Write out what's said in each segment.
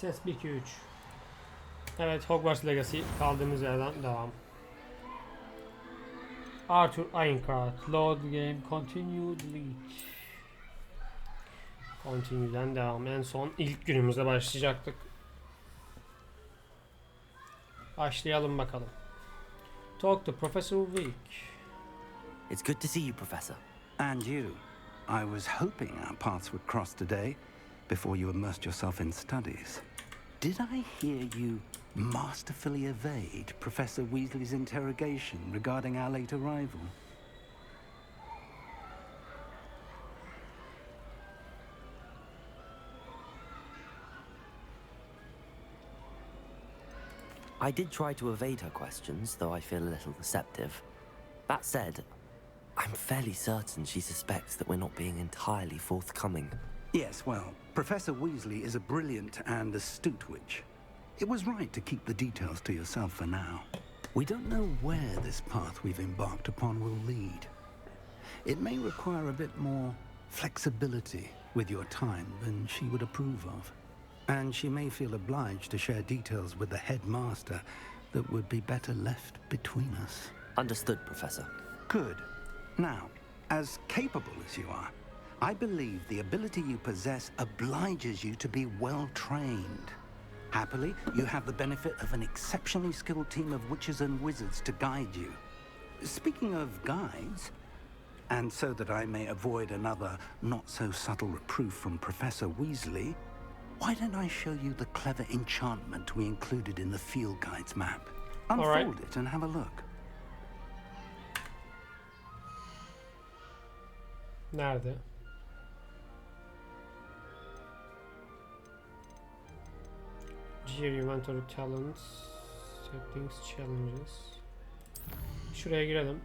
Ses 1 2 3. Evet, Hogwarts Legacy kaldığımız yerden devam. Arthur Aincrad. Load game. Continue delete. Continue'den devam. En son ilk günümüzde başlayacaktık. Başlayalım bakalım. Talk to Professor Week. It's good to see you, Professor. And you. I was hoping our paths would cross today before you immersed yourself in studies. Did I hear you masterfully evade Professor Weasley's interrogation regarding our late arrival? I did try to evade her questions, though I feel a little receptive. That said, I'm fairly certain she suspects that we're not being entirely forthcoming. Yes, well, Professor Weasley is a brilliant and astute witch. It was right to keep the details to yourself for now. We don't know where this path we've embarked upon will lead. It may require a bit more flexibility with your time than she would approve of. And she may feel obliged to share details with the headmaster that would be better left between us. Understood, Professor. Good. Now, as capable as you are, I believe the ability you possess obliges you to be well trained. Happily, you have the benefit of an exceptionally skilled team of witches and wizards to guide you. Speaking of guides, and so that I may avoid another not-so-subtle reproof from Professor Weasley, why don't I show you the clever enchantment we included in the field guide's map? Unfold it and have a look. Nerede? Gear Inventory Talents, Settings, Challenges. Şuraya girelim.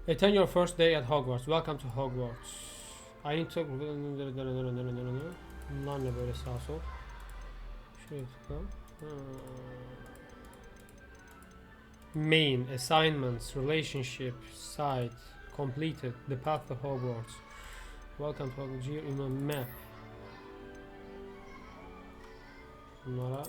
Attend your first day at Hogwarts. Welcome to Hogwarts. I need to... Bunlar ne böyle sağ sol? Şuraya tıkla. Main, Assignments, Relationship, Site, Completed, The Path to Hogwarts. Welcome to Hogwarts. Gear in a map. Bunlara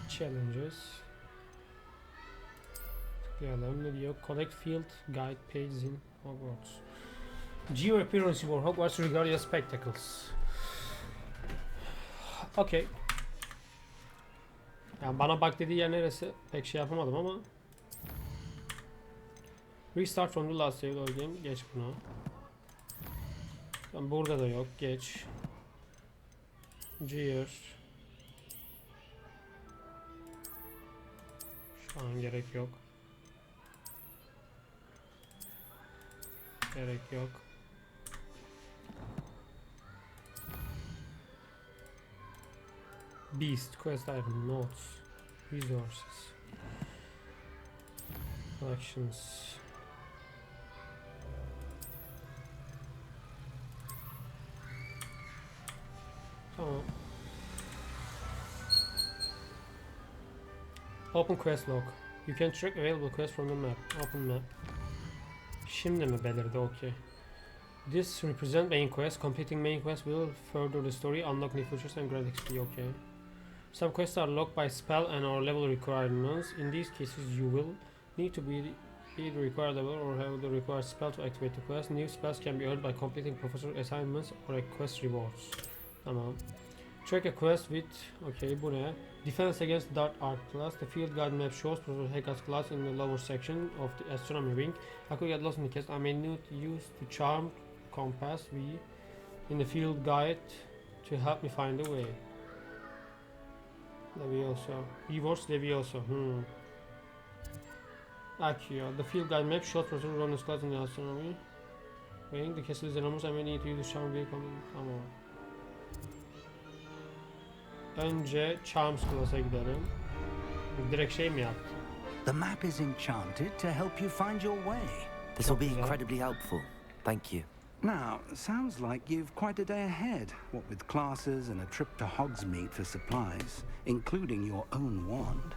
Challenges. Tıklayalım. Ne diyor? Collect field guide pages in Hogwarts. Geo appearance for Hogwarts Regalia Spectacles. Okay. Yani bana bak dediği yer neresi pek şey yapamadım ama Restart from the last save load game. Geç bunu. Tamam, burada da yok. Geç. Gear. Şu an gerek yok. Gerek yok. Beast, quest item, notes, resources, collections. Tamam. Open quest log. You can track available quests from the map. Open map. Şimdi mi belirdi? Okay. This represents main quest. Completing main quest will further the story, unlock new features and grant XP. Okay. Some quests are locked by spell and or level requirements. In these cases, you will need to be either required level or have the required spell to activate the quest. New spells can be earned by completing professor assignments or a quest rewards. Tamam. Track a quest with, okay, bu ne? Defense against Dark Art class. The field guide map shows Professor Hagrid's class in the lower section of the astronomy wing. I could get lost in the case. I may need to use the charm compass V in the field guide to help me find the way. Levioso. Rewards Levioso. Accio. The field guide map shows Professor Ron's class in the astronomy wing. The castle is enormous. I may need to use the charm V. Tamam. Önce Charms Class'a gidelim. Direkt şey mi yaptı? The map is enchanted to help you find your way. This will be incredibly helpful. Thank you. Now, sounds like you've quite a day ahead, what with classes and a trip to Hogsmeade for supplies, including your own wand.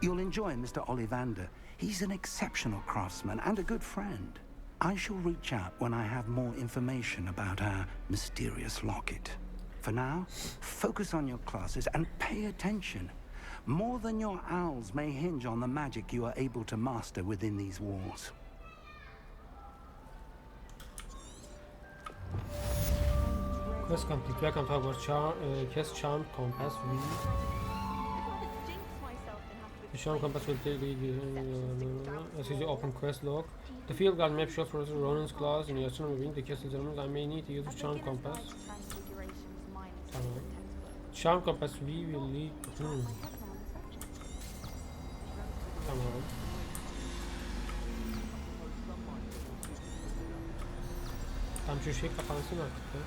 You'll enjoy Mr. Ollivander. He's an exceptional craftsman and a good friend. I shall reach out when I have more information about our mysterious locket. For now, focus on your classes and pay attention. More than your owls may hinge on the magic you are able to master within these walls. Quest complete. Welcome to Hogwarts. Cast Charm Compass. The Charm Compass will take as you open quest log. The field guard map shows Professor Ronan's class in the astronomy wing. The castle elements. I may need to use the Charm Compass. Charm Compass we will lead. Tamam. Tam şu şey kapansın artık ya.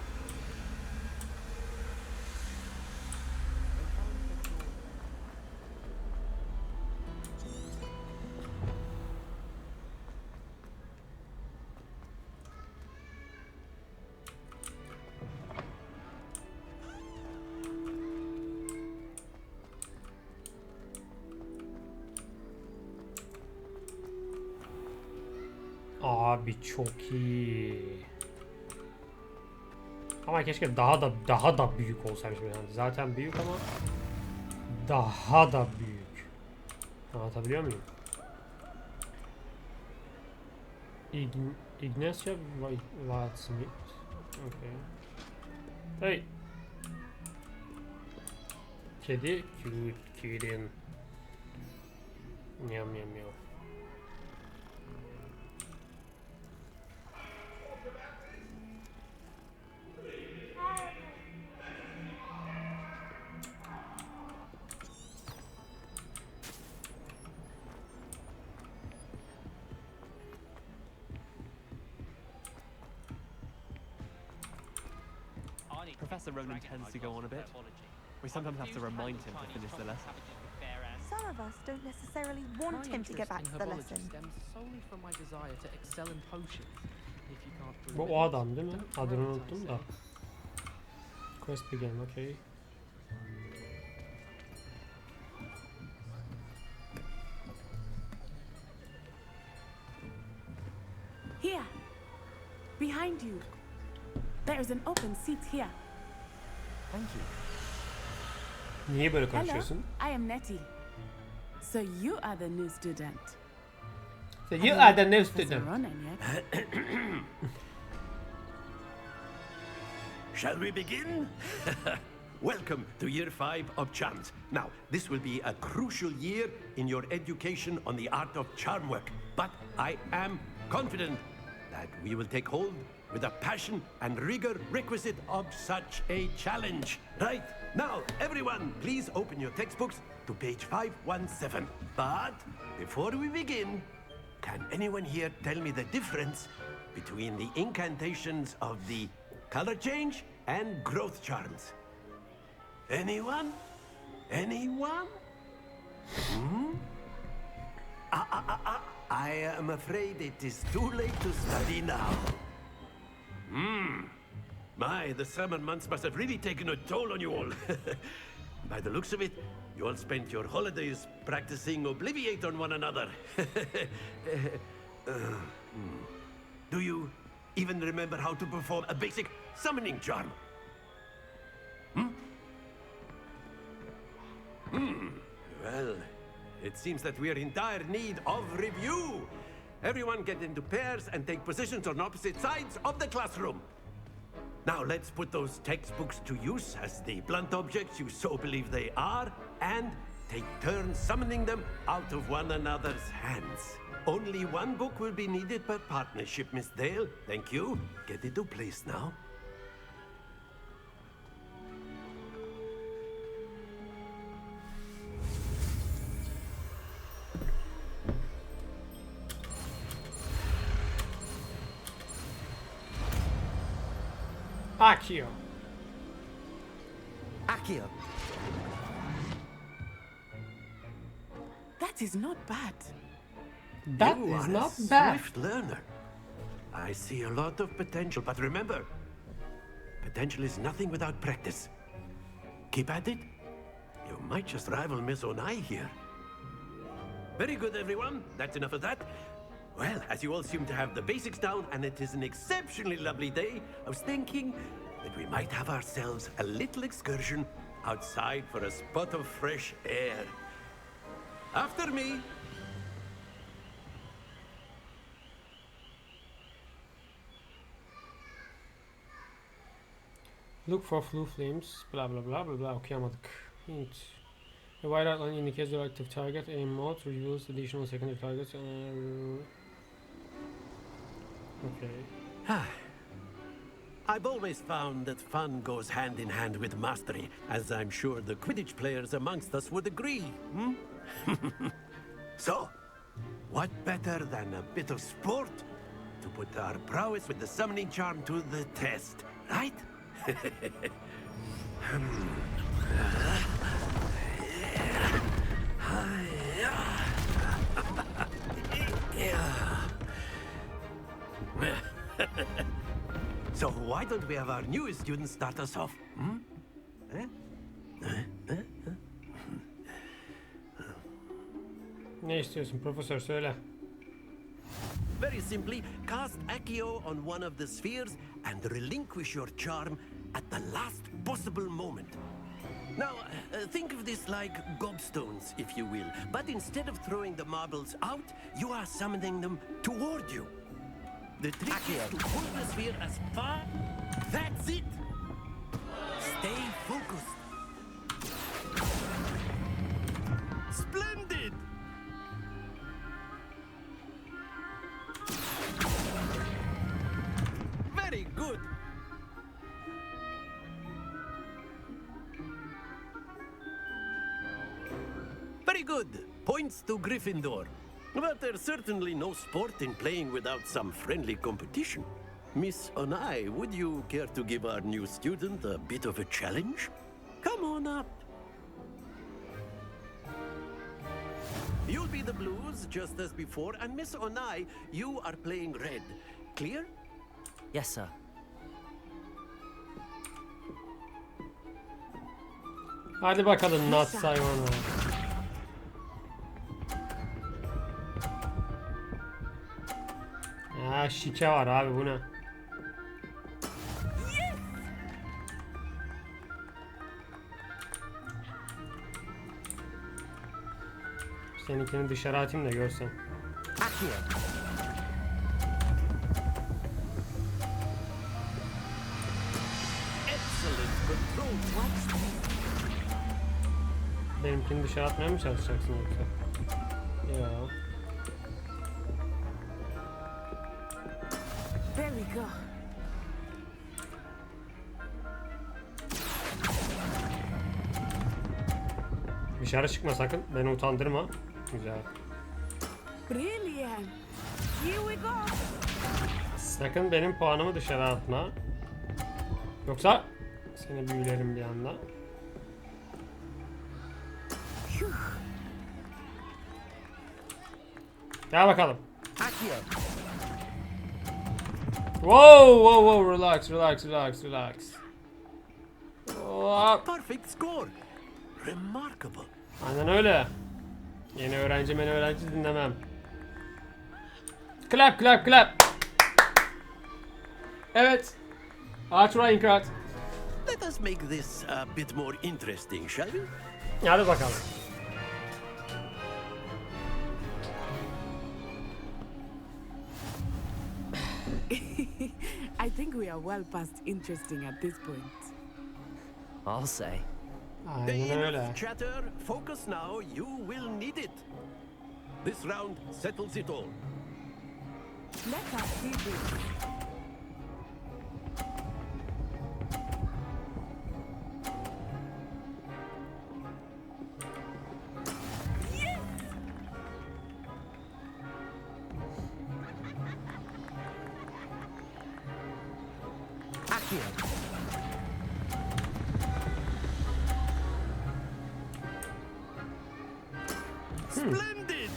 Abi çok iyi. Ama keşke daha da büyük olsaymış yani. Zaten büyük ama daha da büyük. Anlatabiliyor muyum? Ignacia Wattsmith. Okay. Hey. Kedi, kedin. Miyav miyav miyav. Professor Ronan tends to go on a bit. We sometimes have to remind him to finish the lesson. Some of us don't necessarily want him to get back to the lesson. Stems solely from my desire to excel in potions. If you can't prove Bu it, o adam değil mi? Adını unuttum da. Quest began, okay. Here, behind you. There is an open seat here. Thank you. Niye böyle Hello, konuşuyorsun? I am Nettie. So you are the new student. So you are the new Professor student. Ronan yet? Shall we begin? Welcome to Year 5 of Charms. Now, this will be a crucial year in your education on the art of charm work. But I am confident that we will take hold with the passion and rigor requisite of such a challenge. Right, now, everyone, please open your textbooks to page 517. But before we begin, can anyone here tell me the difference between the incantations of the color change and growth charms? Anyone? Anyone? I am afraid it is too late to study now. My, the summer months must have really taken a toll on you all. By the looks of it, you all spent your holidays practicing Obliviate on one another. Do you even remember how to perform a basic summoning charm? Well, it seems that we are in dire need of review. Everyone get into pairs and take positions on opposite sides of the classroom. Now let's put those textbooks to use as the blunt objects you so believe they are, and take turns summoning them out of one another's hands. Only one book will be needed per partnership, Miss Dale. Thank you. Get into place now. Akio. Accio. That is not bad. That You is are not a bad. swift learner. I see a lot of potential, but remember, potential is nothing without practice. Keep at it. You might just rival Miss Onai here. Very good, everyone. That's enough of that. Well, as you all seem to have the basics down and it is an exceptionally lovely day, I was thinking that we might have ourselves a little excursion outside for a spot of fresh air. After me. Look for blue flames. Blah blah blah blah blah. Okuyamadık. Hint. A white outline indicates the active target. Aim mode reveals additional secondary targets. Okay. I've always found that fun goes hand in hand with mastery, as I'm sure the Quidditch players amongst us would agree. So, what better than a bit of sport to put our prowess with the summoning charm to the test, right? So why don't we have our newest student start us off? Ne istiyorsun profesör, söyle. Very simply, cast Accio on one of the spheres and relinquish your charm at the last possible moment. Now, think of this like gobstones, if you will. But instead of throwing the marbles out, you are summoning them toward you. The trick is to pull the sphere as far... That's it! Stay focused. Splendid! Very good! Very good. Points to Gryffindor. But there's certainly no sport in playing without some friendly competition. Miss Onai, would you care to give our new student a bit of a challenge? Come on up. You'll be the blues, just as before, and Miss Onai, you are playing red. Clear? Yes, sir. Hadi bakalım Nat Sayon'a. Ya şike var abi, bu ne? Seninkini dışarı atayım da görsen. Excellent control. Benimkini dışarı atmaya mı çalışacaksın yoksa? Ya. There we go. Dışarı çıkma sakın. Beni utandırma. Güzel. Brilliant. Here we go. Sakın benim puanımı dışarı atma. Yoksa seni büyülerim bir anda. Gel bakalım. Whoa, whoa, whoa, relax, relax, relax, relax. Hop. Perfect score. Remarkable. Aynen öyle. Yeni öğrenci dinlemem. Clap, clap, clap. Evet. Arch Reinhardt. Let us make this a bit more interesting, shall we? Hadi bakalım. I think we are well past interesting at this point. I'll say. Aynen öyle. Enough chatter. Focus now. You will need it. This round settles it all. Let us see this. Splendid!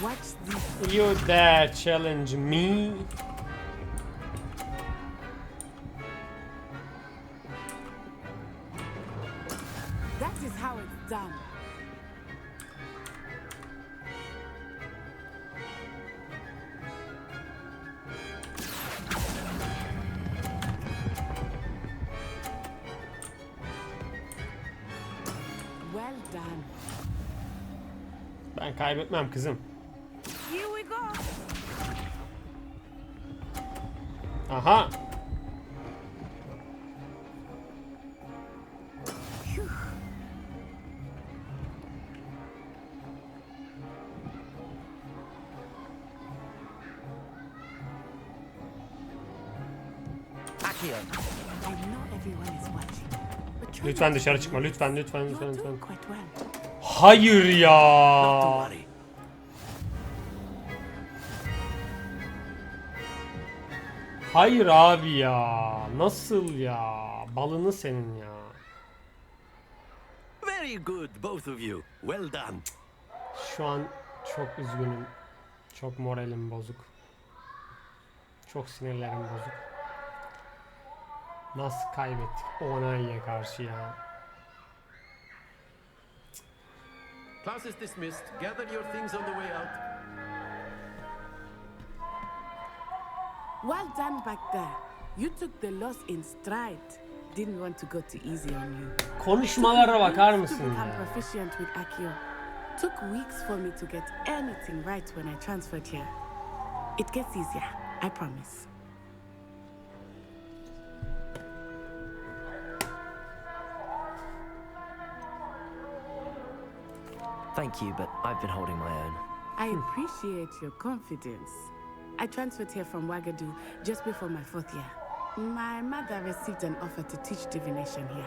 Watch this. You dare challenge me? That is how it's done. done. Ben kaybetmem kızım. Here we go. Aha. Accio, I know everyone is watching. But try Lütfen not to dışarı be çıkma. nervous. Lütfen lütfen You're lütfen lütfen. doing quite well. Hayır Not to ya. worry. Hayır abi ya. Nasıl ya? Balını senin ya. Very good, both of you. Well done. Şu an çok üzgünüm. Çok moralim bozuk. Çok sinirlerim bozuk. Nasıl kaybettik Onay'a karşı ya? Class is dismissed. Gather your things on the way out. Well done back there. You took the loss in stride. Didn't want to go too easy on you. Konuşmalara bakar To mısın become ya? proficient with Accio. Took weeks for me to get anything right when I transferred here. It gets easier, I promise. thank you, but I've been holding my own. I appreciate your confidence. I transferred here from Wagadu just before my 4th year. My mother received an offer to teach divination here.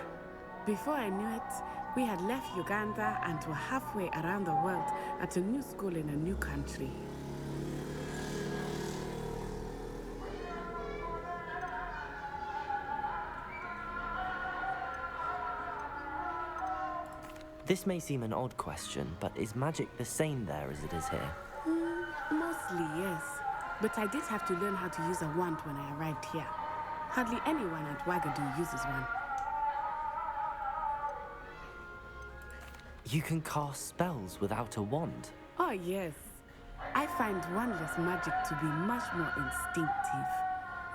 Before I knew it, we had left Uganda and were halfway around the world at a new school in a new country. This may seem an odd question, but is magic the same there as it is here? Mostly, yes. But I did have to learn how to use a wand when I arrived here. Hardly anyone at Wagadu uses one. You can cast spells without a wand. Oh, yes. I find wandless magic to be much more instinctive.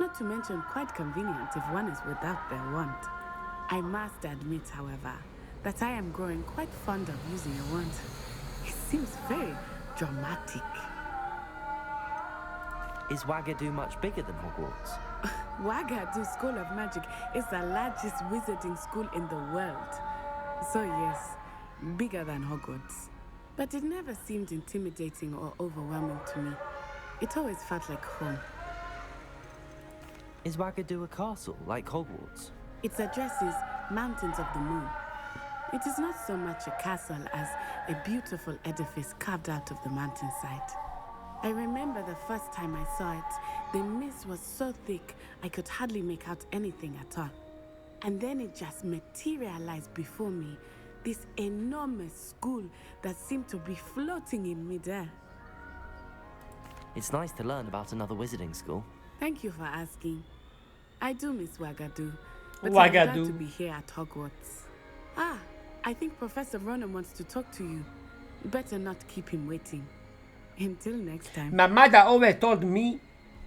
Not to mention quite convenient if one is without their wand. I must admit, however, that I am growing quite fond of using a wand. It seems very dramatic. Is Wagadu much bigger than Hogwarts? Wagadu School of Magic is the largest wizarding school in the world. So yes, bigger than Hogwarts. But it never seemed intimidating or overwhelming to me. It always felt like home. Is Wagadu a castle, like Hogwarts? Its address is Mountains of the Moon. It is not so much a castle as a beautiful edifice carved out of the mountainside. I remember the first time I saw it, the mist was so thick I could hardly make out anything at all. And then it just materialized before me, this enormous school that seemed to be floating in midair. It's nice to learn about another wizarding school. Thank you for asking. I do miss Wagadu, but I'm glad Wagadu. to be here at Hogwarts. Ah, I think Professor Ronan wants to talk to you. Better not keep him waiting. Until next time. My mother always told me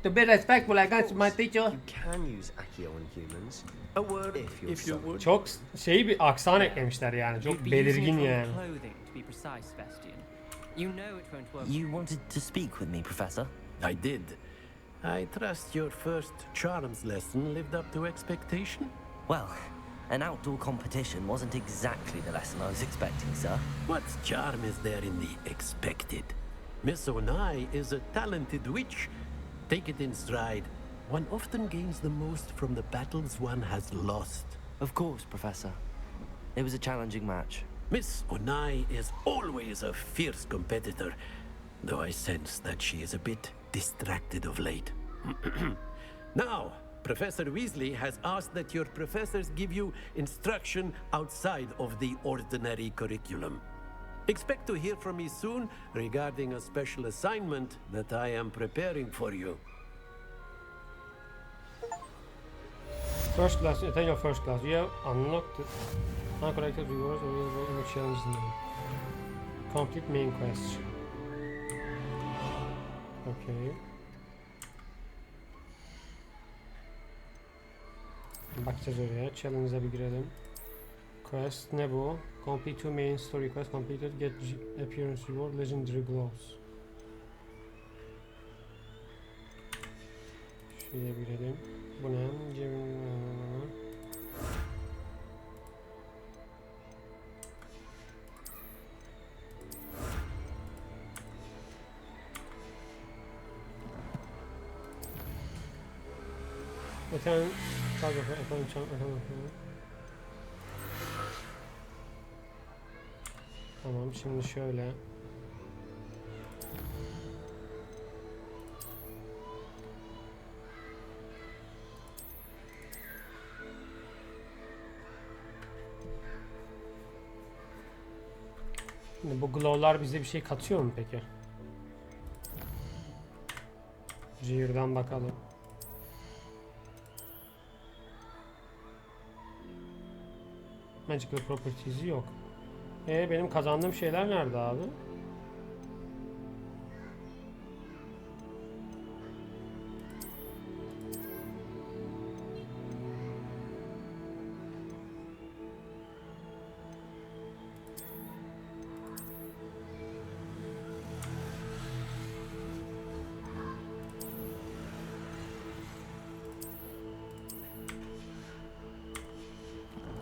to be respectful against my teacher. You can use Accio on humans. A word if you would. Çok şey bir aksan eklemişler yani. Çok You'd be using belirgin it on yani. clothing, to be precise, Bastian. You know it won't work. You wanted to speak with me, Professor? I did. I trust your first charms lesson lived up to expectation? Well, an outdoor competition wasn't exactly the lesson I was expecting, sir. What charm is there in the expected? Miss Onai is a talented witch. Take it in stride. One often gains the most from the battles one has lost. Of course, Professor. It was a challenging match. Miss Onai is always a fierce competitor, though I sense that she is a bit distracted of late. Now, Professor Weasley has asked that your professors give you instruction outside of the ordinary curriculum. Expect to hear from me soon regarding a special assignment that I am preparing for you. First class, attain your first class. You have unlocked it. Uncollected rewards available in the challenge name. Complete main quest. Okay. Bakacağız oraya. Challenge'a bir girelim. Quest ne bu? Complete 2 main story quest completed. Get appearance reward legendary gloves. Şöyle bilelim. Bu ne? Efendim, tamam, şimdi şöyle. Şimdi bu glow'lar bize bir şey katıyor mu peki? Rear'dan bakalım. Magical properties'i yok. Benim kazandığım şeyler nerede abi?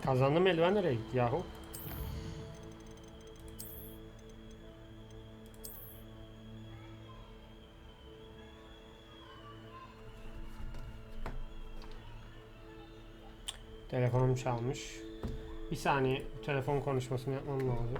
Kazandığım eldiven nereye gitti yahu? Telefonum çalmış. Bir saniye, telefon konuşmasını yapmam lazım.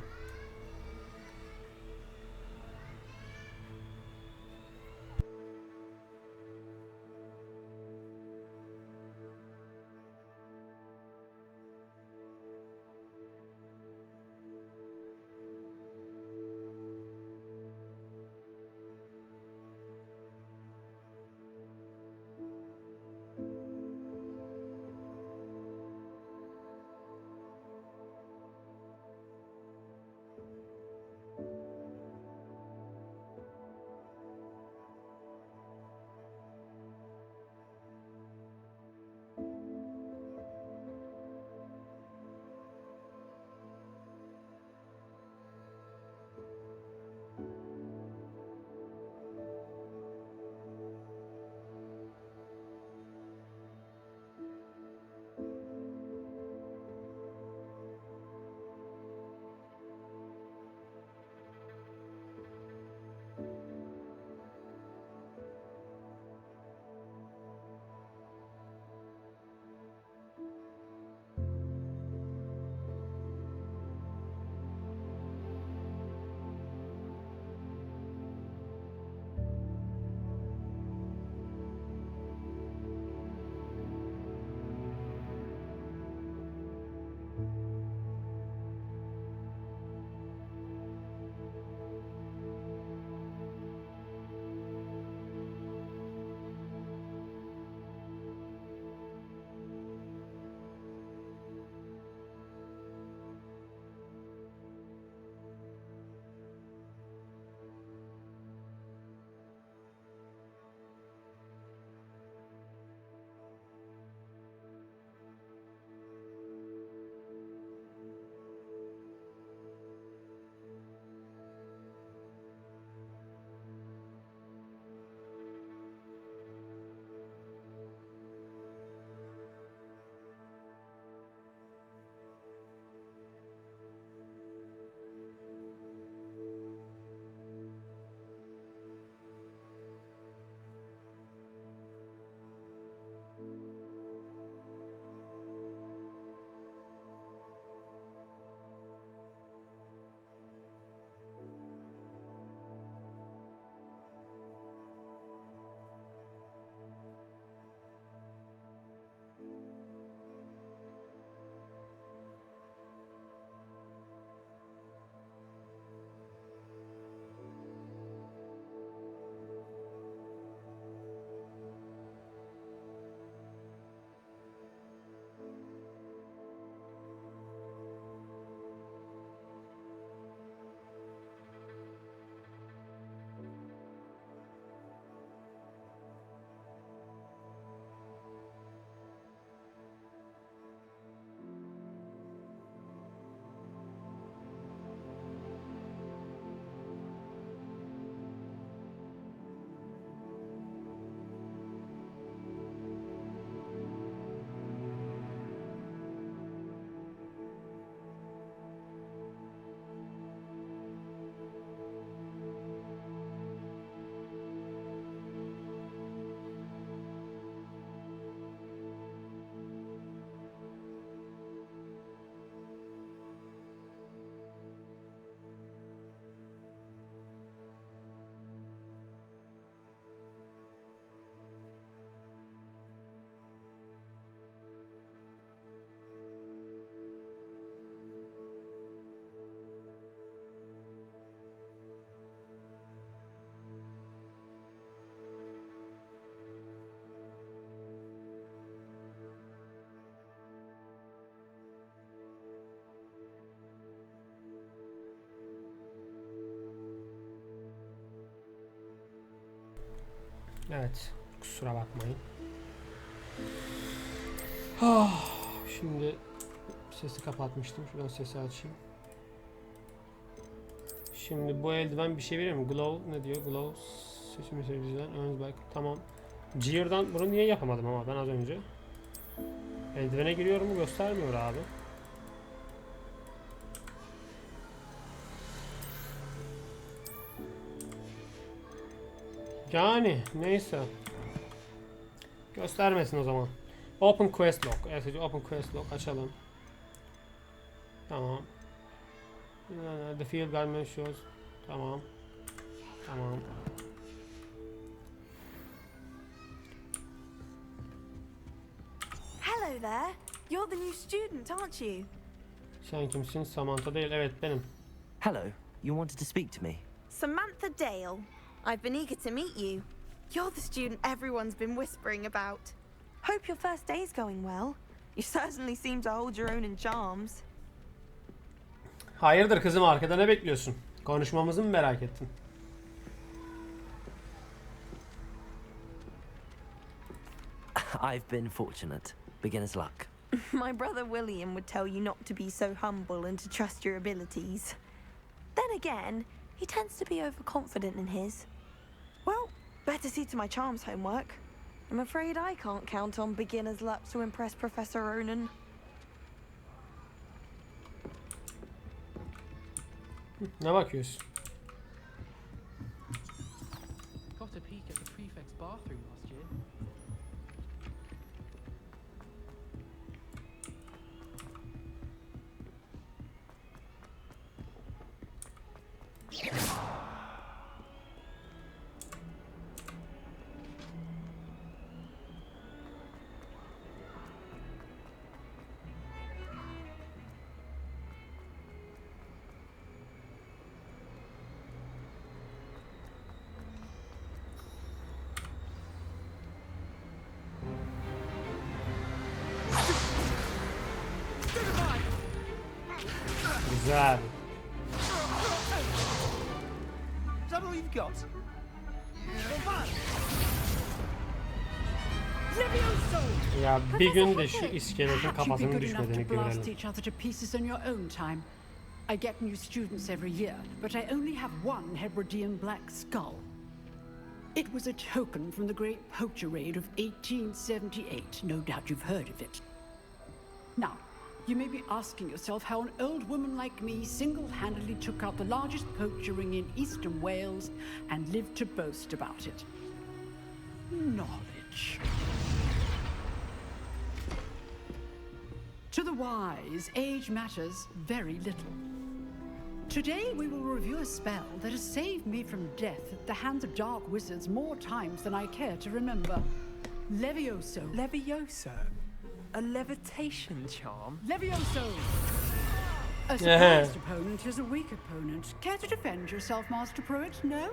Evet. Kusura bakmayın. Şimdi sesi kapatmıştım. Şuradan sesi açayım. Şimdi bu eldiven bir şey veriyor mu? Glow ne diyor? Glow seçim seyirciden earns by. Tamam. Gear'dan bunu niye yapamadım ama ben az önce. Eldivene giriyorum mu göstermiyor abi. Yani neyse. Göstermesin o zaman. Open quest log. Evet, open quest log açalım. Tamam. The field guide shows. Tamam. Tamam. Hello there. You're the new student, aren't you? Sen kimsin? Samantha değil. Evet benim. Hello, you wanted to speak to me? Samantha Dale. I've been eager to meet you. You're the student everyone's been whispering about. Hope your first day's going well. You certainly seem to hold your own in charms. Hayırdır kızım, arkada ne bekliyorsun? Konuşmamızı mı merak ettin? I've been fortunate. Beginner's luck. My brother William would tell you not to be so humble and to trust your abilities. Then again, he tends to be overconfident in his. Well, better see to my charms homework. I'm afraid I can't count on beginner's luck to impress Professor Ronan. Ne bakıyorsun? Got a peek at the prefect's bathroom last year. Güzel. Is that all you've got? Ya bir gün de şu iskeletin kafasının düşmediğini görelim. Each other to pieces in your own time. I get new students every year, but I only have one Hebridean black skull. It was a token from the Great Poacher Raid of 1878. No doubt you've heard of it. Now, you may be asking yourself how an old woman like me single-handedly took out the largest poacher ring in eastern Wales and lived to boast about it. Knowledge. To the wise, age matters very little. Today we will review a spell that has saved me from death at the hands of dark wizards more times than I care to remember. Levioso. Levioso? A levitation charm? Levioso! A surprised opponent is a weak opponent. Care to defend yourself, Master Pruitt? No?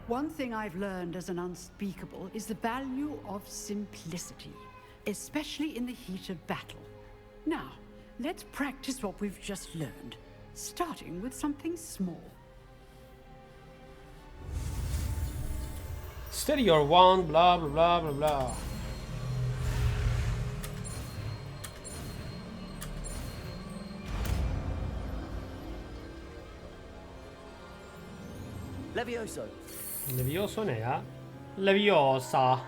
One thing I've learned as an unspeakable is the value of simplicity, especially in the heat of battle. Now, let's practice what we've just learned, starting with something small. Steady your wand, blah blah blah blah blah. Levioso. Levioso ne ya? Leviosa.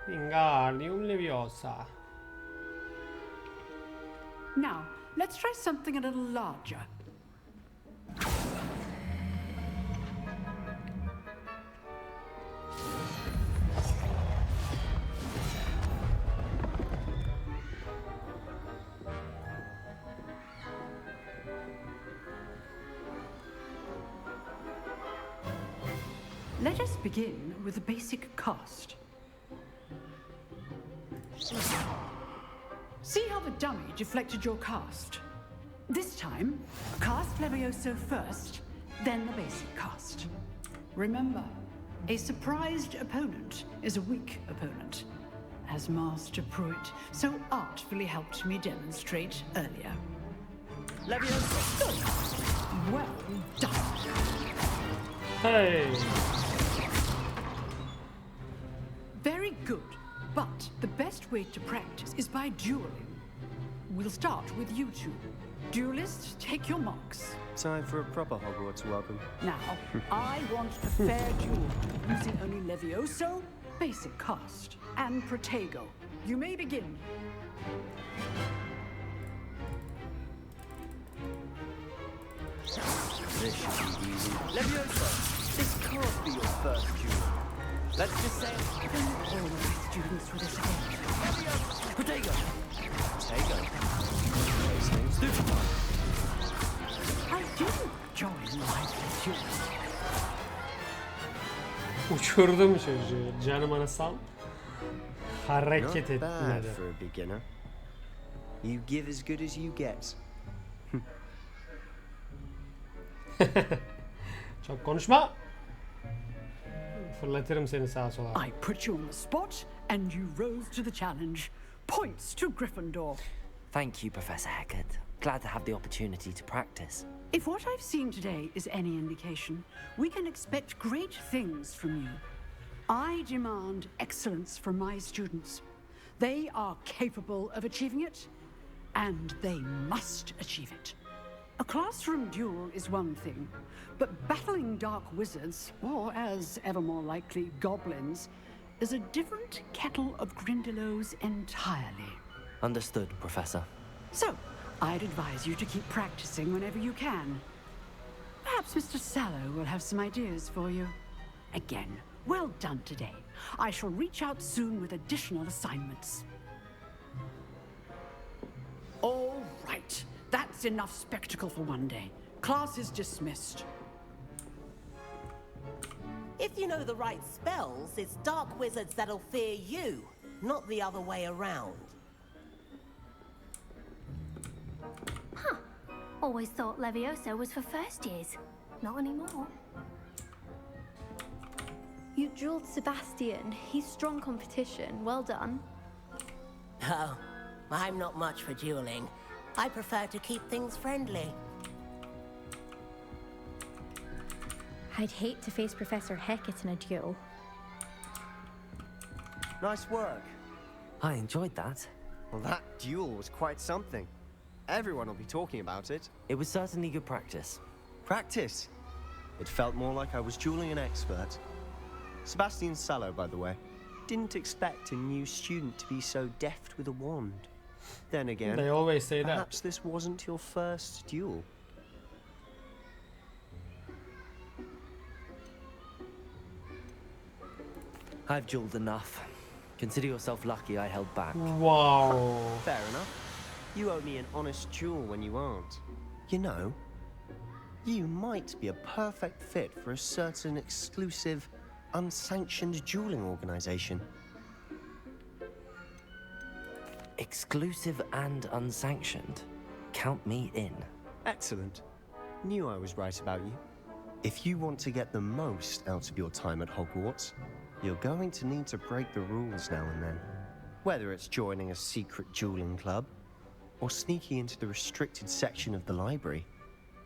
Wingardium Leviosa. Now, let's try something a little larger. Let us begin with a basic cast. See how the dummy deflected your cast? This time, cast Levioso first, then the basic cast. Remember, a surprised opponent is a weak opponent, as Master Pruitt so artfully helped me demonstrate earlier. Levioso. Well done. Hey. Very good. But the best way to practice is by dueling. We'll start with you two. Duelists, take your marks. Time for a proper Hogwarts welcome. Now, I want a fair duel, using only Levioso, basic cast, and Protego. You may begin. This should be easy. Levioso, this can't be your first duel. Let's just say All my students for this event. Protego. Protego. Those names do. I didn't join my duel. Uçurdum çocuğu. Canım anasal. Hareket Not bad etmedi. for a beginner. You give as good as you get. Çok konuşma. Fırlatırım seni sağa sola. I put you on the spot, and you rose to the challenge. Points to Gryffindor. Thank you, Professor Hecat. Glad to have the opportunity to practice. If what I've seen today is any indication, we can expect great things from you. I demand excellence from my students. They are capable of achieving it, and they must achieve it. A classroom duel is one thing, but battling dark wizards, or as ever more likely, goblins, is a different kettle of Grindylows entirely. Understood, Professor. So, I'd advise you to keep practicing whenever you can. Perhaps Mr. Sallow will have some ideas for you. Again, well done today. I shall reach out soon with additional assignments. All right. That's enough spectacle for one day. Class is dismissed. If you know the right spells, it's dark wizards that'll fear you, not the other way around. Huh. Always thought Levioso was for first years. Not anymore. You drilled Sebastian. He's strong competition. Well done. Oh, I'm not much for dueling. I prefer to keep things friendly. I'd hate to face Professor Hecat in a duel. Nice work. I enjoyed that. Well, that duel was quite something. Everyone will be talking about it. It was certainly good practice. Practice? It felt more like I was dueling an expert. Sebastian Sallow, by the way. Didn't expect a new student to be so deft with a wand. Then again, They always say that. perhaps this wasn't your first duel. I've dueled enough. Consider yourself lucky I held back. Wow. Fair enough. You owe me an honest duel when you aren't. You know, you might be a perfect fit for a certain exclusive, unsanctioned dueling organization. Exclusive and unsanctioned. Count me in. Excellent. Knew I was right about you. If you want to get the most out of your time at Hogwarts, you're going to need to break the rules now and then. Whether it's joining a secret dueling club, or sneaking into the restricted section of the library,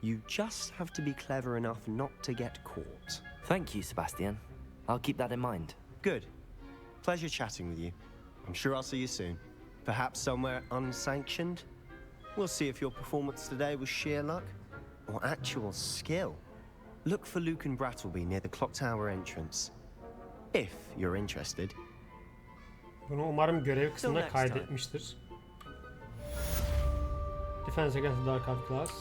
you just have to be clever enough not to get caught. Thank you, Sebastian. I'll keep that in mind. Good. Pleasure chatting with you. I'm sure I'll see you soon. Perhaps somewhere unsanctioned? We'll see if your performance today was sheer luck or actual skill. Look for Luke and Brattleby near the clock tower entrance. If you're interested. Bunu umarım görev kısmına next time. kaydetmiştir. Defense against Dark Art Class.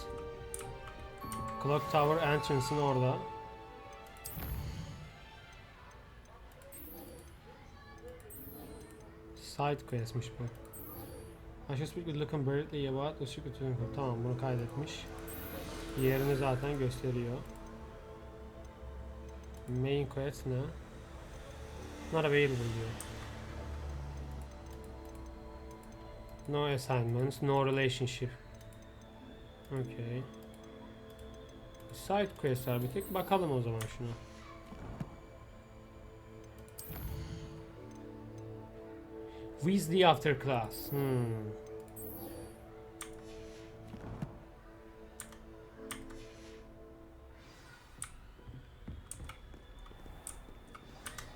Clock Tower entrance'ın orada. Side quest'miş bu. I should speak with Luke and Bradley about the secret dueling club. Tamam, bunu kaydetmiş. Yerini zaten gösteriyor. Main quest ne? Not available diyor. No assignments, no relationship. Okay. Side quest'ler bir tek. Bakalım o zaman şuna. Weasley after class.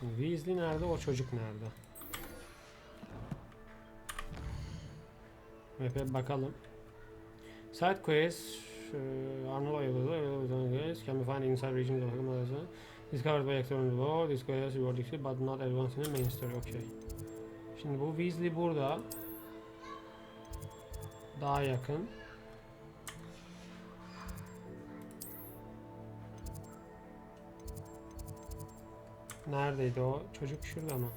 Şimdi Weasley nerede? O çocuk nerede? Map'e bakalım. Side quests are not available. Can be found inside regions of Hogwarts. Discovered by exploring the world. This quest is rewarding but not advanced in the main story. Okay. Şimdi bu Weasley burada. Daha yakın. Neredeydi o? Çocuk şurada mı?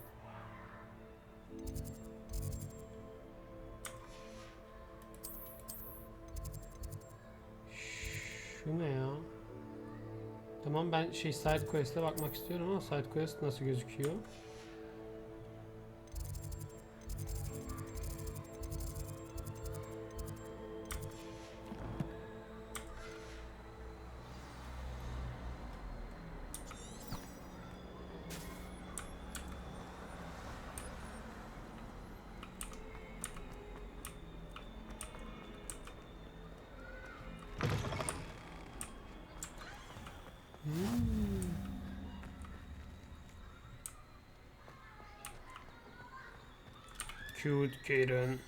Şu ne ya? Tamam ben side quest'e bakmak istiyorum ama side quest nasıl gözüküyor? Cute kitten.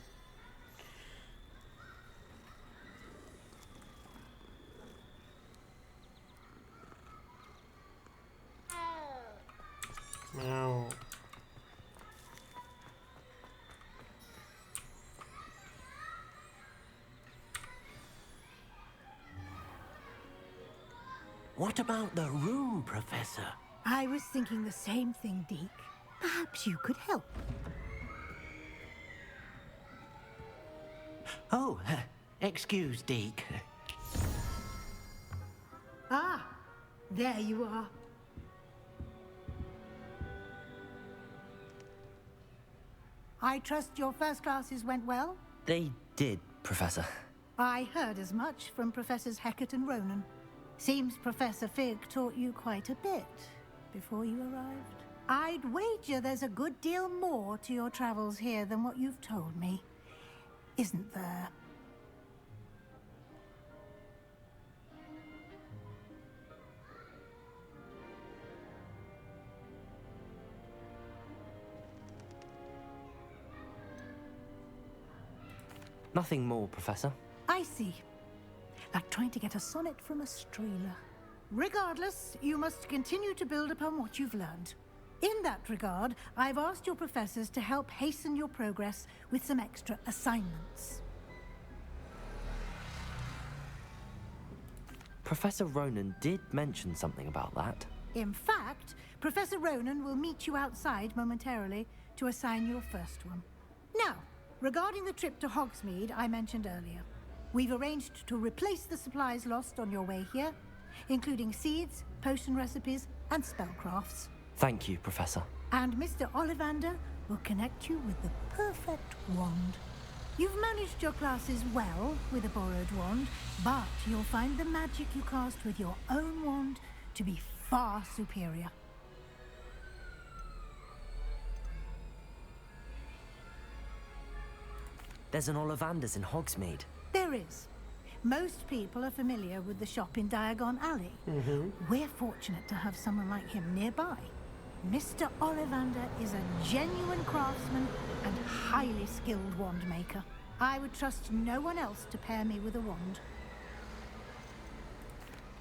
Meow. What about the room, Professor? I was thinking the same thing, Deke. Perhaps you could help. Oh, excuse, Deke. Ah, there you are. I trust your first classes went well? They did, Professor. I heard as much from Professors Hecat and Ronan. Seems Professor Fig taught you quite a bit before you arrived. I'd wager there's a good deal more to your travels here than what you've told me. Isn't there? Nothing more, Professor. I see. Like trying to get a sonnet from a streeler. Regardless, you must continue to build upon what you've learned. In that regard, I've asked your professors to help hasten your progress with some extra assignments. Professor Ronan did mention something about that. In fact, Professor Ronan will meet you outside momentarily to assign your first one. Now, regarding the trip to Hogsmeade I mentioned earlier, we've arranged to replace the supplies lost on your way here, including seeds, potion recipes, and spellcrafts. Thank you, Professor. And Mr. Ollivander will connect you with the perfect wand. You've managed your classes well with a borrowed wand, but you'll find the magic you cast with your own wand to be far superior. There's an Ollivander's in Hogsmeade. There is. Most people are familiar with the shop in Diagon Alley. We're fortunate to have someone like him nearby. Mr. Ollivander is a genuine craftsman and highly skilled wand maker. I would trust no one else to pair me with a wand.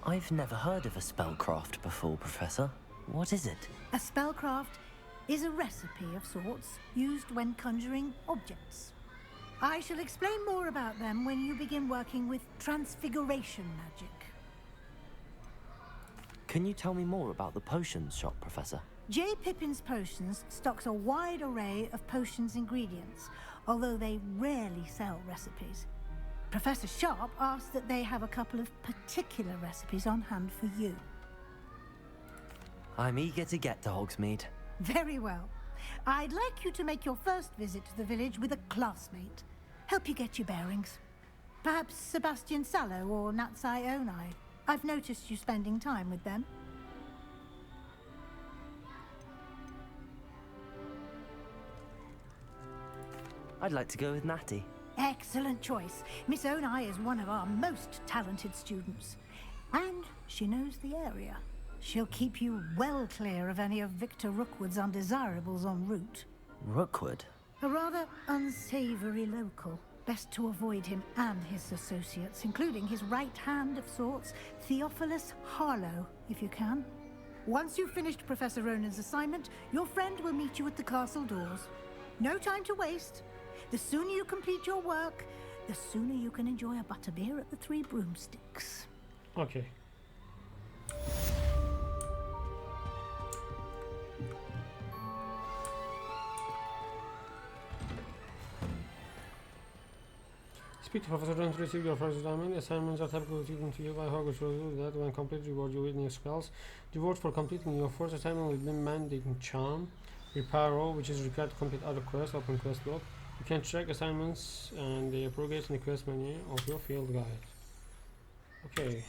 I've never heard of a spellcraft before, Professor. What is it? A spellcraft is a recipe of sorts used when conjuring objects. I shall explain more about them when you begin working with transfiguration magic. Can you tell me more about the potions shop, Professor? J. Pippin's Potions stocks a wide array of potions ingredients, although they rarely sell recipes. Professor Sharp asked that they have a couple of particular recipes on hand for you. I'm eager to get to Hogsmeade. Very well. I'd like you to make your first visit to the village with a classmate. Help you get your bearings. Perhaps Sebastian Sallow or Natsai Onai. I've noticed you spending time with them. I'd like to go with Natty. Excellent choice. Miss Onai is one of our most talented students. And she knows the area. She'll keep you well clear of any of Victor Rookwood's undesirables en route. Rookwood? A rather unsavory local. Best to avoid him and his associates, including his right hand of sorts, Theophilus Harlow, if you can. Once you've finished Professor Ronan's assignment, your friend will meet you at the castle doors. No time to waste. The sooner you complete your work, the sooner you can enjoy a butterbeer at the Three Broomsticks. Okay. Speak to Professor Jones to receive your first assignment. Assignments are typically given to you by Hogwarts rules that when complete reward you with new spells. Rewards for completing your first assignment will be Mending Charm, Repair Roll, which is required to complete other quests, open quest log. You can check assignments and their progress in the quest menu of your field guide. Okay.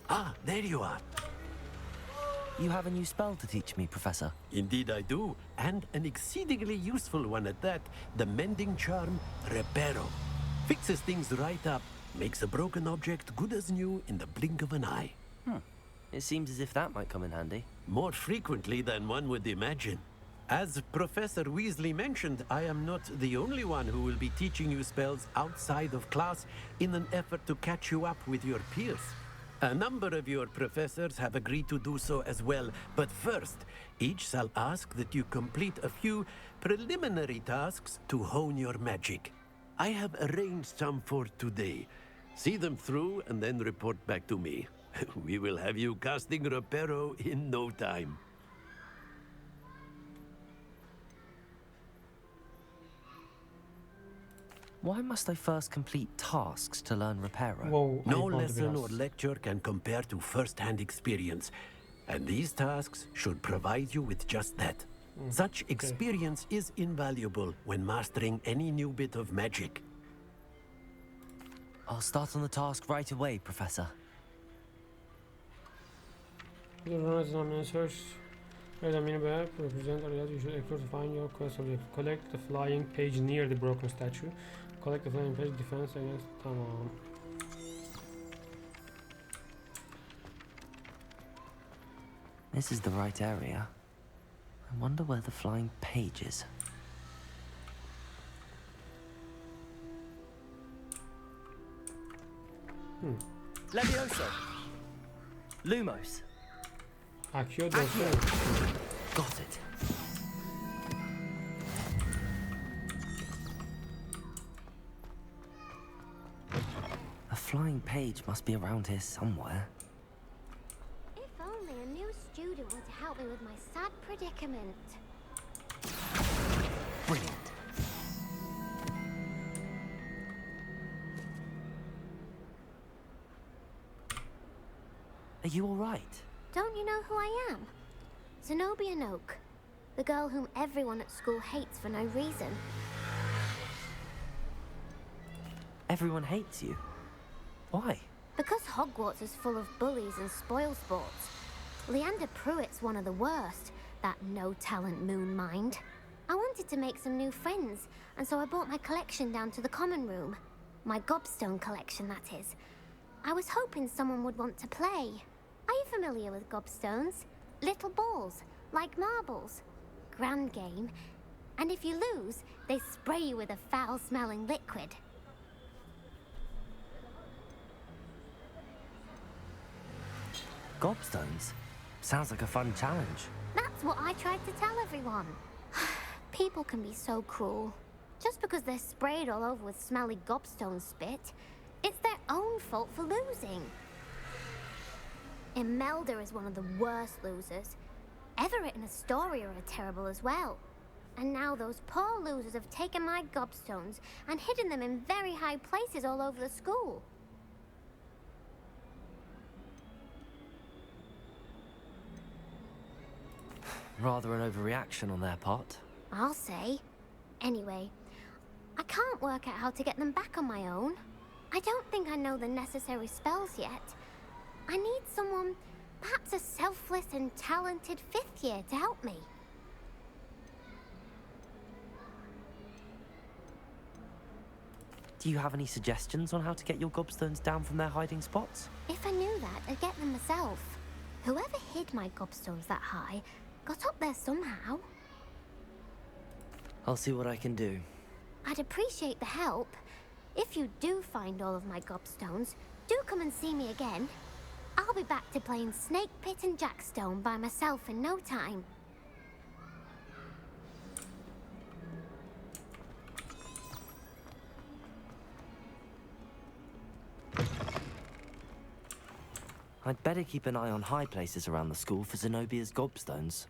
Ah, there you are. You have a new spell to teach me, Professor. Indeed I do, and an exceedingly useful one at that. The Mending Charm Reparo. Fixes things right up, makes a broken object good as new in the blink of an eye. It seems as if that might come in handy. More frequently than one would imagine. As Professor Weasley mentioned, I am not the only one who will be teaching you spells outside of class in an effort to catch you up with your peers. A number of your professors have agreed to do so as well, but first, each shall ask that you complete a few preliminary tasks to hone your magic. I have arranged some for today. See them through and then report back to me. We will have you casting Reparo in no time. Why must I first complete tasks to learn Reparo? Whoa, No lesson or lecture can compare to first-hand experience, and these tasks should provide you with just that. Such experience is invaluable when mastering any new bit of magic. I'll start on the task right away, Professor. The runners on the search as a mini-map represent areas you should explore to find your quest object. Collect the flying page near the broken statue. Collect the flying page defense against Tamam. This is the right area. I wonder where the flying page is. Levioso. Lumos. Accio DERSLER. Got it. A flying page must be around here somewhere. If only a new student were to help me with my sad predicament. Brilliant. Are you all right? Don't you know who I am? Zenobia Noak, the girl whom everyone at school hates for no reason. Everyone hates you. Why? Because Hogwarts is full of bullies and spoilsports. Leander Pruitt's one of the worst, that no-talent moon mind. I wanted to make some new friends, and so I brought my collection down to the common room. My gobstone collection, that is. I was hoping someone would want to play. Are you familiar with gobstones? Little balls, like marbles. Grand game. And if you lose, they spray you with a foul-smelling liquid. Gobstones? Sounds like a fun challenge. That's what I tried to tell everyone. People can be so cruel. Just because they're sprayed all over with smelly gobstone spit, it's their own fault for losing. Imelda is one of the worst losers. Everett and Astoria are terrible as well. And now those poor losers have taken my gobstones and hidden them in very high places all over the school. Rather an overreaction on their part. I'll say. Anyway, I can't work out how to get them back on my own. I don't think I know the necessary spells yet. I need someone, perhaps a selfless and talented fifth year to help me. Do you have any suggestions on how to get your gobstones down from their hiding spots? If I knew that, I'd get them myself. Whoever hid my gobstones that high got up there somehow. I'll see what I can do. I'd appreciate the help. If you do find all of my gobstones, do come and see me again. I'll be back to playing Snake Pit and Jackstone by myself in no time. I'd better keep an eye on high places around the school for Zenobia's gobstones.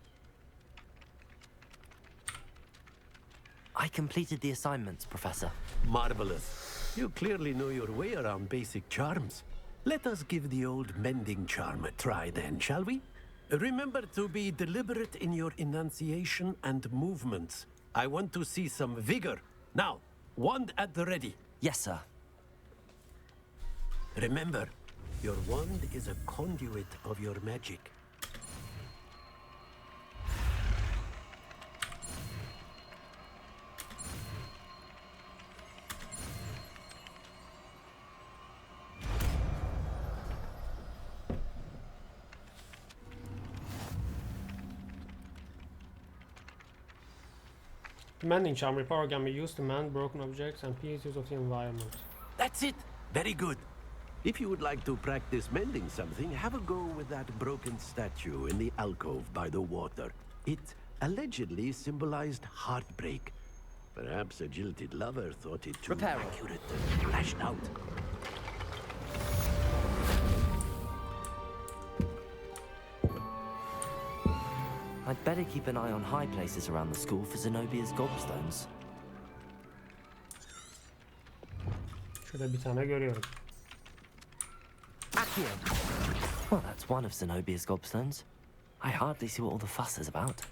I completed the assignments, Professor. Marvelous. You clearly know your way around basic charms. Let us give the old mending charm a try then, shall we? Remember to be deliberate in your enunciation and movements. I want to see some vigor. Now, wand at the ready. Yes, sir. Remember, your wand is a conduit of your magic. The mending charm repair can be used to mend broken objects and pieces of the environment. That's it. Very good. If you would like to practice mending something, have a go with that broken statue in the alcove by the water. It allegedly symbolized heartbreak. Perhaps a jilted lover thought it too accurate and lashed out. I'd better keep an eye on high places around the school for Zenobia's gobstones. Şurada bir tane görüyorum. Well, that's one of Zenobia's gobstones. I hardly see what all the fuss is about.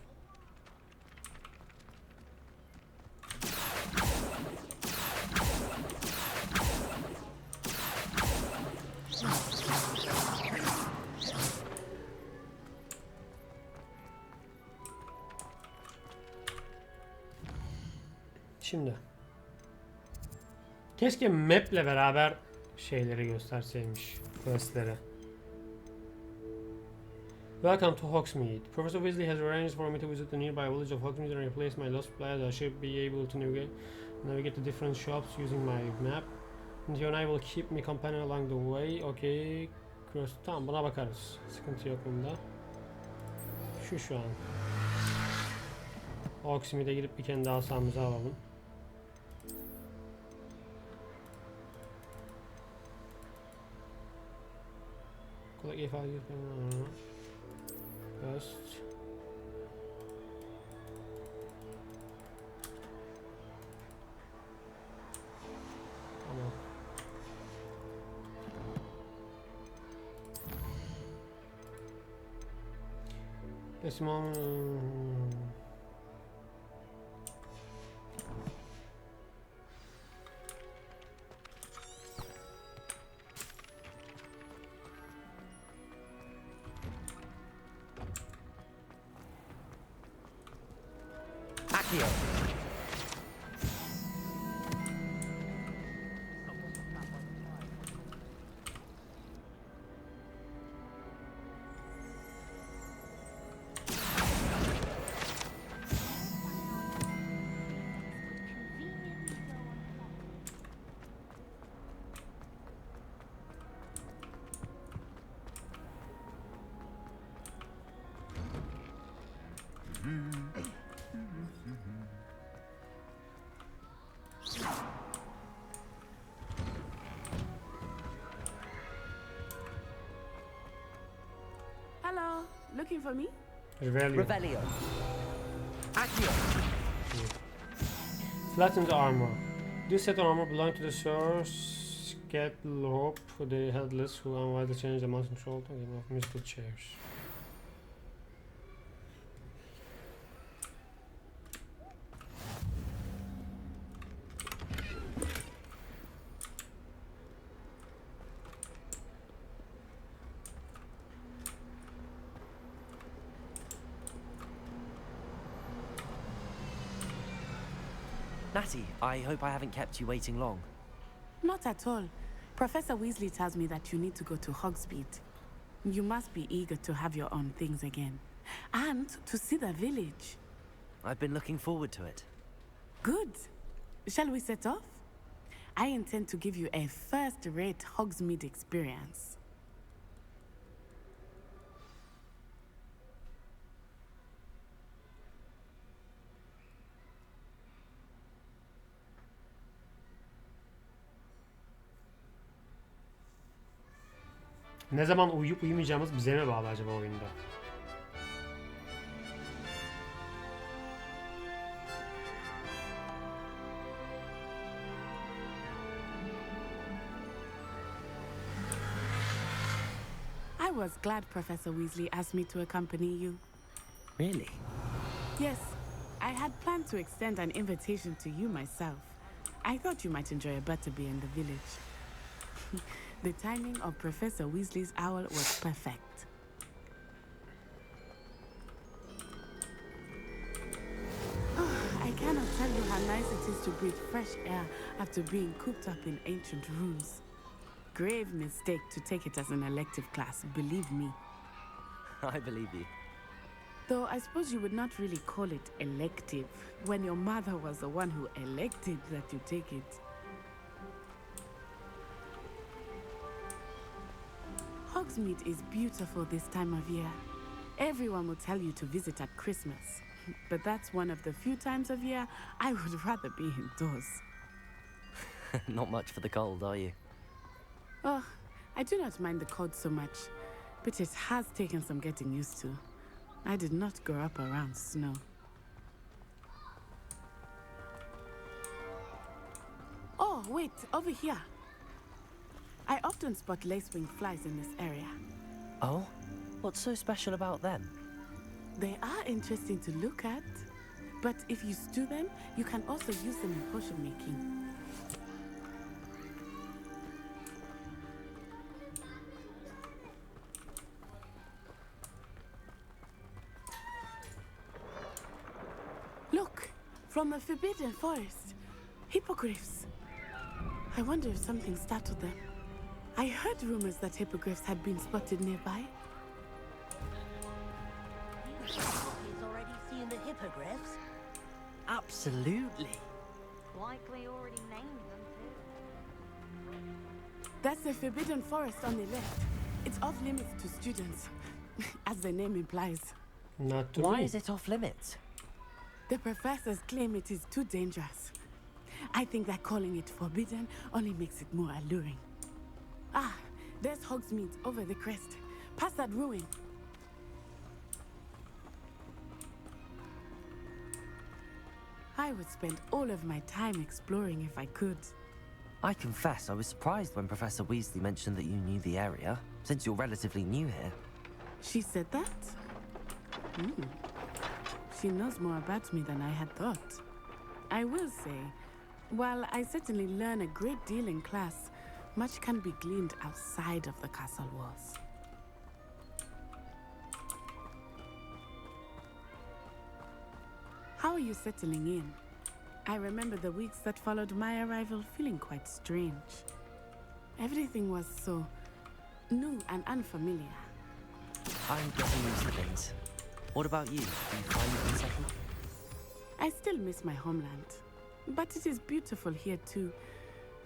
Şimdi. Keşke map'le beraber şeyleri gösterseymiş. Quest'leri. Welcome to Hogsmeade. Professor Weasley has arranged for me to visit the nearby village of Hogsmeade and replace my lost plaza. I should be able to navigate to different shops using my map. And Fiona will keep me company along the way. Okay. Tamam, buna bakarız. Sıkıntı yok bunda. Şu an. Hogsmeade'e gidip bir kendi asamızı alalım. Collect if I use first. Tamam. Resim Hello, looking for me? Revelio. Accio. Flattened armor. This set of armor belonged to the source Scatlope, the headless, who unwisely changed the mountain troll to a game of musical chairs. Natty, I hope I haven't kept you waiting long. Not at all. Professor Weasley tells me that you need to go to Hogsmeade. You must be eager to have your own things again. And to see the village. I've been looking forward to it. Good. Shall we set off? I intend to give you a first-rate Hogsmeade experience. Ne zaman uyuyup uyumayacağımız bize mi bağlı acaba oyunda? I was glad Professor Weasley asked me to accompany you. Really? Yes, I had planned to extend an invitation to you myself. I thought you might enjoy a butterbeer in the village. The timing of Professor Weasley's owl was perfect. I cannot tell you how nice it is to breathe fresh air after being cooped up in ancient rooms. Grave mistake to take it as an elective class, believe me. I believe you. Though I suppose you would not really call it elective when your mother was the one who elected that you take it. Hogsmeade is beautiful this time of year. Everyone will tell you to visit at Christmas, but that's one of the few times of year I would rather be indoors. Not much for the cold, are you? Oh, I do not mind the cold so much, but it has taken some getting used to. I did not grow up around snow. Oh, wait, over here. I often spot lacewing flies in this area. Oh? What's so special about them? They are interesting to look at, but if you stew them, you can also use them in potion making. Look, from the Forbidden Forest, hippogriffs. I wonder if something startled them. I heard rumors that hippogriffs had been spotted nearby. He's already seen the hippogriffs. Absolutely. Likely already named them too. That's the Forbidden Forest on the left. It's off limits to students, as the name implies. Not to Why me. is it off limits? The professors claim it is too dangerous. I think that calling it forbidden only makes it more alluring. Ah, there's Hogsmeade over the crest. Past that ruin. I would spend all of my time exploring if I could. I confess I was surprised when Professor Weasley mentioned that you knew the area, since you're relatively new here. She said that? She knows more about me than I had thought. I will say, while I certainly learn a great deal in class, much can be gleaned outside of the castle walls. How are you settling in? I remember the weeks that followed my arrival feeling quite strange. Everything was so new and unfamiliar. I'm getting used to things. What about you? Do you find you've been settled? I still miss my homeland, but it is beautiful here too.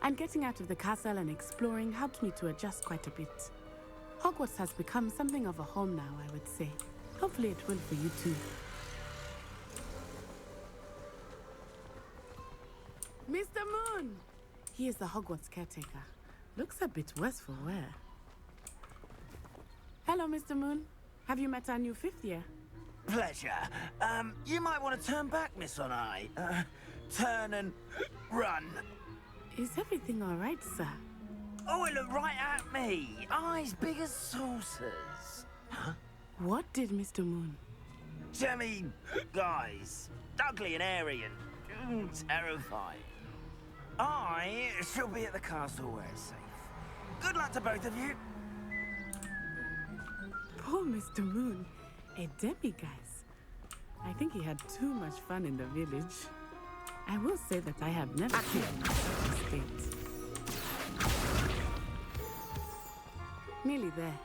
And getting out of the castle and exploring helped me to adjust quite a bit. Hogwarts has become something of a home now, I would say. Hopefully it will for you too. Mr. Moon! He is the Hogwarts caretaker. Looks a bit worse for wear. Hello, Mr. Moon. Have you met our new fifth year? Pleasure. You might want to turn back, Miss On Eye. Turn and run. Is everything all right, sir? Oh, it looked right at me. Eyes big as saucers. Huh? What did Mr. Moon? Jemmy, guys. Ugly and airy and terrifying. I shall be at the castle where it's safe. Good luck to both of you. Poor Mr. Moon. A demiguise. I think he had too much fun in the village. I will say that I have never seen him in such a state. Nearly there.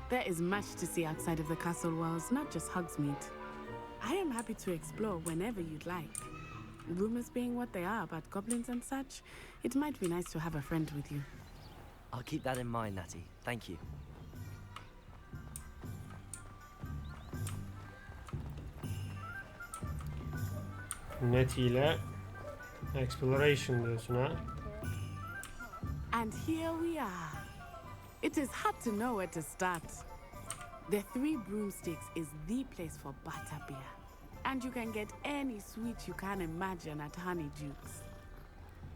There is much to see outside of the castle walls, not just Hogsmeade. I am happy to explore whenever you'd like. Rumors being what they are about goblins and such, it might be nice to have a friend with you. I'll keep that in mind, Natty. Thank you. Nettie ile exploration diyorsun ha? And here we are. It is hard to know where to start. The Three Broomsticks is the place for butterbeer. And you can get any sweet you can imagine at Honeydukes.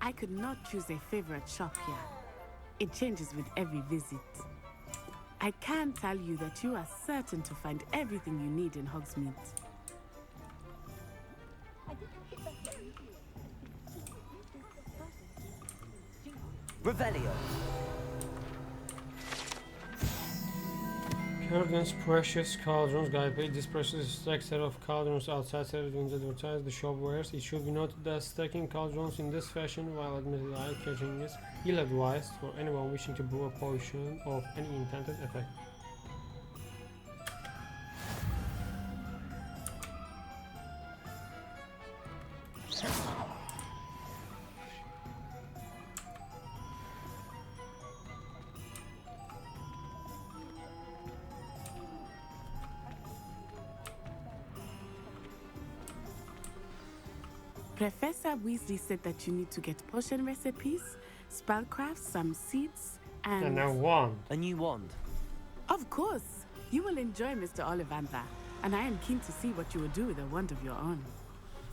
I could not choose a favorite shop here. It changes with every visit. I can tell you that you are certain to find everything you need in Hogsmeade. Revelio. Kurgan's precious cauldrons guide page. This precious stack set of cauldrons outside settings advertised the shop wares. It should be noted that stacking cauldrons in this fashion, while admittedly eye-catching, is ill-advised for anyone wishing to brew a potion of any intended effect. Professor Weasley said that you need to get potion recipes, spellcrafts, some seeds, and a wand. A new wand. Of course. You will enjoy Mr. Ollivander, and I am keen to see what you will do with a wand of your own.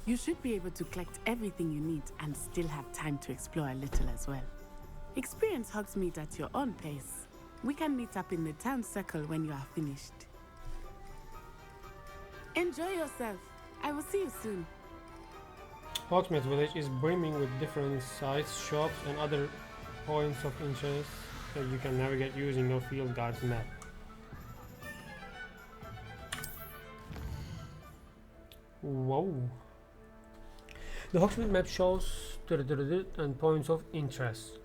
You should be able to collect everything you need and still have time to explore a little as well. Experience Hogsmeade at your own pace. We can meet up in the town circle when you are finished. Enjoy yourself. I will see you soon. Hogsmeade Village is brimming with different sites, shops, and other points of interest that you can navigate using your field guide's map. Whoa! The Hogsmeade map shows and points of interest.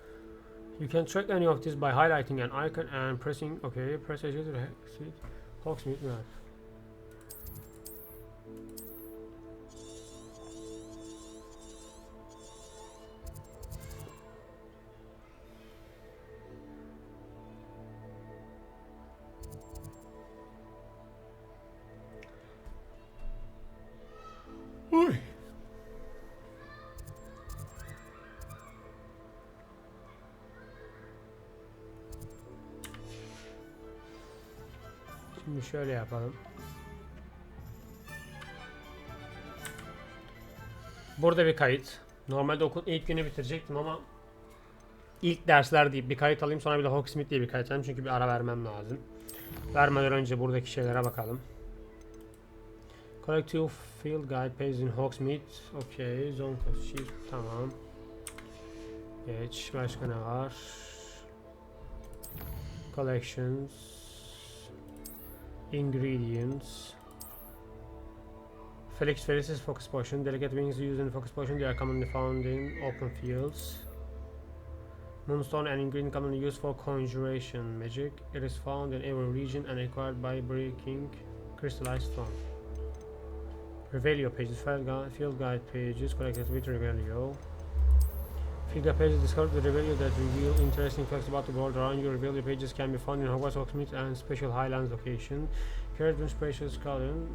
You can track any of this by highlighting an icon and pressing OK. Press H to see Hogsmeade map. Şimdi şöyle yapalım. Burada bir kayıt. Normalde okulun ilk günü bitirecektim ama ilk dersler deyip bir kayıt alayım, sonra bir de Hogsmeade diye bir kayıt alayım çünkü bir ara vermem lazım. Vermeden önce buradaki şeylere bakalım. Collective Field Guide Page in Hogsmeade. Okay. Zone Sheet. Tamam. Geç. Başka ne var? Collections. Ingredients. Felix Felicis Focus Potion. Delicate wings used in Focus Potion. They are commonly found in open fields. Moonstone, an ingredient commonly used for conjuration magic. It is found in every region and acquired by breaking crystallized stone. Revelio pages, field guide pages collected with Revelio. Field guide pages discover the Revelio that reveal interesting facts about the world around you. Revelio pages can be found in Hogwarts, Hogsmeade, and special Highlands location. Carriage precious cauldron.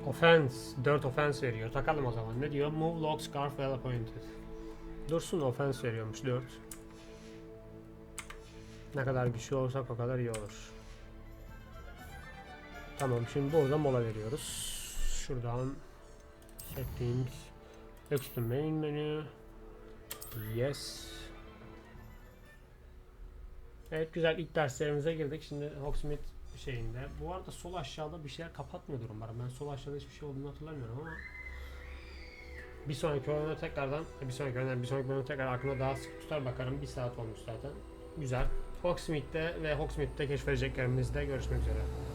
Offense, 4 offense veriyor. Takalım o zaman. Ne diyor? Move, lock, scarf, well appointed. Dursun, offense veriyormuş 4. Ne kadar güçlü olursak o kadar iyi olur. Tamam, şimdi burada mola veriyoruz. Şuradan settings, exit main menu. Yes. Evet, güzel, ilk derslerimize girdik. Şimdi Hogsmeade şeyinde. Bu arada sol aşağıda bir şeyler kapatmıyordur umarım. Ben sol aşağıda hiçbir şey olduğunu hatırlamıyorum ama bir sonraki bölümde tekrardan bir sonraki bölümde tekrar aklımda daha sık tutar bakarım. 1 saat olmuş zaten. Güzel. Hogsmeade'de ve Hogsmeade'de keşfedeceklerimizde görüşmek üzere.